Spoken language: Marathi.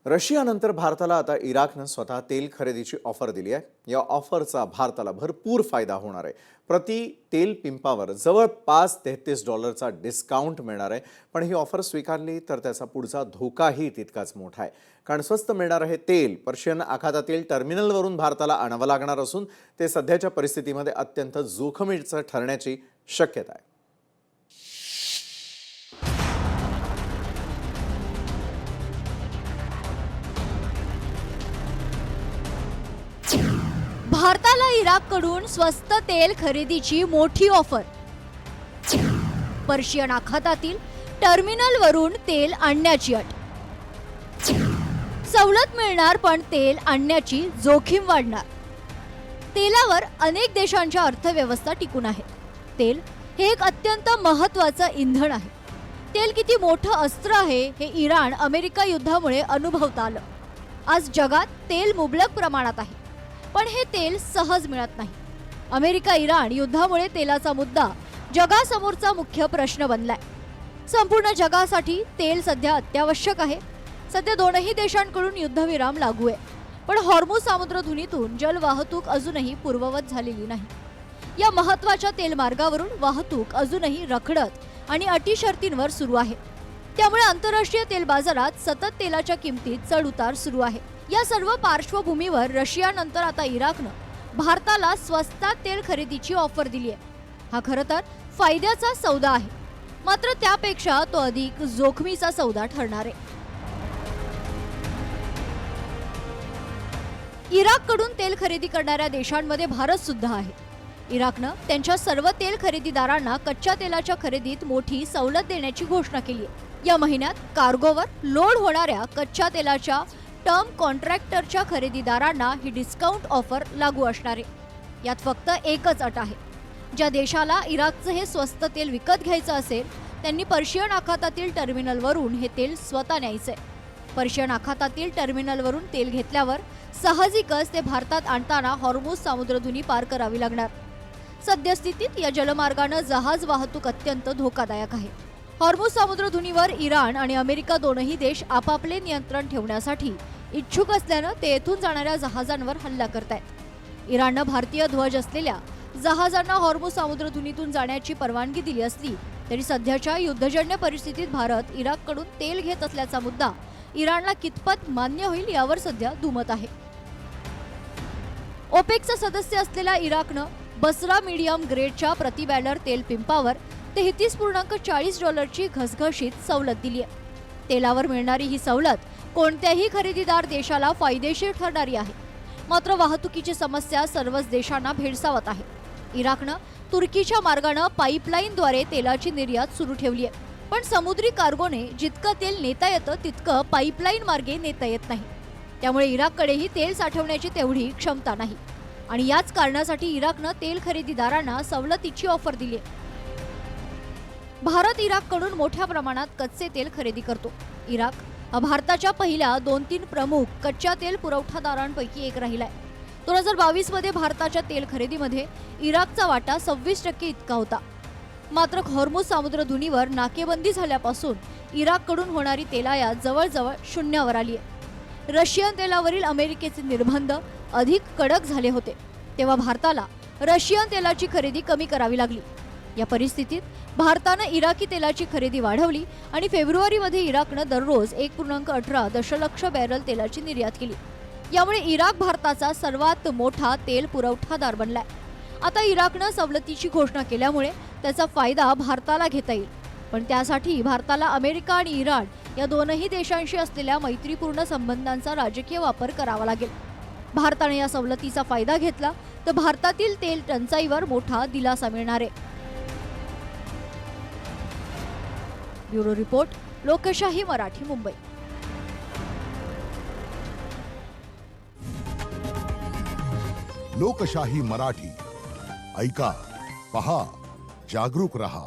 रशियानंतर भारताला आता इराकनं स्वतः तेल खरेदीची ऑफर दिली आहे। या ऑफरचा भारताला भरपूर फायदा होणार आहे। प्रति तेल पिंपावर जवळपास $33चा डिस्काउंट मिळणार आहे। पण ही ऑफर स्वीकारली तर त्याचा पुढचा धोकाही तितकाच मोठा आहे, कारण स्वस्त मिळणार आहे तेल पर्शियन आखातातील टर्मिनलवरून भारताला आणावं लागणार असून ते सध्याच्या परिस्थितीमध्ये अत्यंत जोखमीचं ठरण्याची शक्यता आहे। भारताला इराककडून स्वस्त तेल खरेदीची मोठी ऑफर। पर्शियन आखातातील टर्मिनलवरून तेल आणण्याची अट। सवलत मिळणार पण तेल आणण्याची जोखीम वाढणार। तेलावर अनेक देशांच्या अर्थव्यवस्था टिकून आहे। तेल हे एक अत्यंत महत्त्वाचं इंधन आहे। तेल किती मोठं अस्त्र आहे हे इराण अमेरिका युद्धामुळे अनुभवता आलं। आज जगात तेल मुबलक प्रमाणात आहे, पण हे तेल सहज मिळत नाही। अमेरिका इराण युद्धामुळे तेलाचा मुद्दा जगासमोरचा मुख्य प्रश्न बनलाय। संपूर्ण जगासाठी तेल सध्या अत्यावश्यक आहे। सध्या दोनही देशांकडून युद्धविराम लागू आहे, पण हॉर्मुझ सामुद्रधुनीतून जलवाहतूक अजूनही पूर्ववत झालेली नाही। या महत्त्वाच्या तेल मार्गावरून वाहतूक अजूनही रखडत आणि अटी शर्तींवर सुरू आहे। त्यामुळे आंतरराष्ट्रीय तेल बाजारात सतत तेलाच्या किमतीत चढ-उतार सुरू आहे। या सर्व पार्श्वभूमीवर रशियानंतर आता इराकनं भारताला स्वस्तात तेल खरेदीची ऑफर दिली आहे। हा खरं तर फायद्याचा सौदा आहे, मात्र त्यापेक्षा तो अधिक जोखमीचा सौदा ठरणार आहे। इराककडून तेल खरेदी करणाऱ्या देशांमध्ये भारत सुद्धा आहे। इराकनं त्यांच्या सर्व तेल खरेदीदारांना कच्च्या तेलाच्या खरेदीत मोठी सवलत देण्याची घोषणा केली आहे। या महिन्यात कार्गोवर लोड होणाऱ्या कच्च्या तेलाच्या टर्म कॉन्ट्रॅक्टरच्या खरेदीदारांना ही डिस्काउंट ऑफर लागू असणार आहे। यात फक्त एकच अट आहे, ज्या देशाला इराकचं हे स्वस्त तेल विकत घ्यायचं असेल त्यांनी पर्शियन आखातातील टर्मिनलवरून हे तेल स्वतः न्यायचंय। पर्शियन आखातातील टर्मिनलवरून तेल घेतल्यावर साहजिकच ते भारतात आणताना हॉर्मुझ सामुद्रधुनी पार करावी लागणार। सद्यस्थितीत या जलमार्गानं जहाज वाहतूक अत्यंत धोकादायक आहे। हॉर्मुझ सामुद्रधुनीवर इराण आणि अमेरिका दोनही देश आपापले नियंत्रण ठेवण्यासाठी इच्छुक असल्यानं ते येथून जाणाऱ्या जहाजांवर हल्ला करतायत। इराणनं भारतीय ध्वज असलेल्या जहाजांना हॉर्मुझ सामुद्रधुनीतून जाण्याची परवानगी दिली असली तरी सध्याच्या युद्धजन्य परिस्थितीत भारत इराककडून तेल घेत असल्याचा मुद्दा इराणला कितपत मान्य होईल यावर सध्या दुमत आहे। ओपेकचा सदस्य असलेल्या इराकनं बसरा मीडियम ग्रेडच्या प्रति बॅरल तेल पिंपावर $33.40ची घसघशीत सवलत दिली आहे। तेलावर मिळणारी ही सवलत कोणत्याही खरेदीदार देशाला फायदेशीर ठरणारी आहे, मात्र वाहतुकीची समस्या सर्वच देशांना भेडसावत आहे। इराकनं तुर्कीच्या मार्गाने पाईपलाईनद्वारे तेलाची निर्यात सुरू ठेवली आहे, पण समुद्री कार्गोने जितकं तेल नेता येतं तितकं पाईपलाईन मार्गे नेता येत नाही। त्यामुळे इराककडेही तेल साठवण्याची तेवढी क्षमता नाही आणि याच कारणासाठी इराकनं तेल खरेदीदारांना सवलतीची ऑफर दिली आहे। भारत इराककडून मोठ्या प्रमाणात कच्चे तेल खरेदी करतो। इराक हा भारताच्या पहिल्या 2-3 प्रमुख कच्च्या तेल पुरवठादारांपैकी एक राहिलाय। 2022 मध्ये भारताच्या तेल खरेदीमध्ये इराकचा वाटा 26% इतका होता। मात्र हॉर्मुझ सामुद्रधुनीवर नाकेबंदी झाल्यापासून इराककडून होणारी तेलायात जवळजवळ शून्यावर आली आहे। रशियन तेलावरील अमेरिकेचे निर्बंध अधिक कडक झाले होते, तेव्हा भारताला रशियन तेलाची खरेदी कमी करावी लागली। या परिस्थितीत भारतानं इराकी तेलाची खरेदी वाढवली आणि फेब्रुवारीमध्ये इराकनं दररोज 1.18 दशलक्ष बॅरल तेलाची निर्यात केली। यामुळे इराक भारताचा सर्वात मोठा तेल पुरवठादार बनलाय। आता इराकनं सवलतीची घोषणा केल्यामुळे त्याचा फायदा भारताला घेता येईल, पण त्यासाठी भारताला अमेरिका आणि इराण या दोनही देशांशी असलेल्या मैत्रीपूर्ण संबंधांचा राजकीय वापर करावा लागेल। भारताने या सवलतीचा फायदा घेतला तर भारतातील तेल टंचाईवर मोठा दिलासा मिळणार आहे। ब्युरो रिपोर्ट, लोकशाही मराठी, मुंबई। लोकशाही मराठी ऐका, पहा, जागरूक रहा।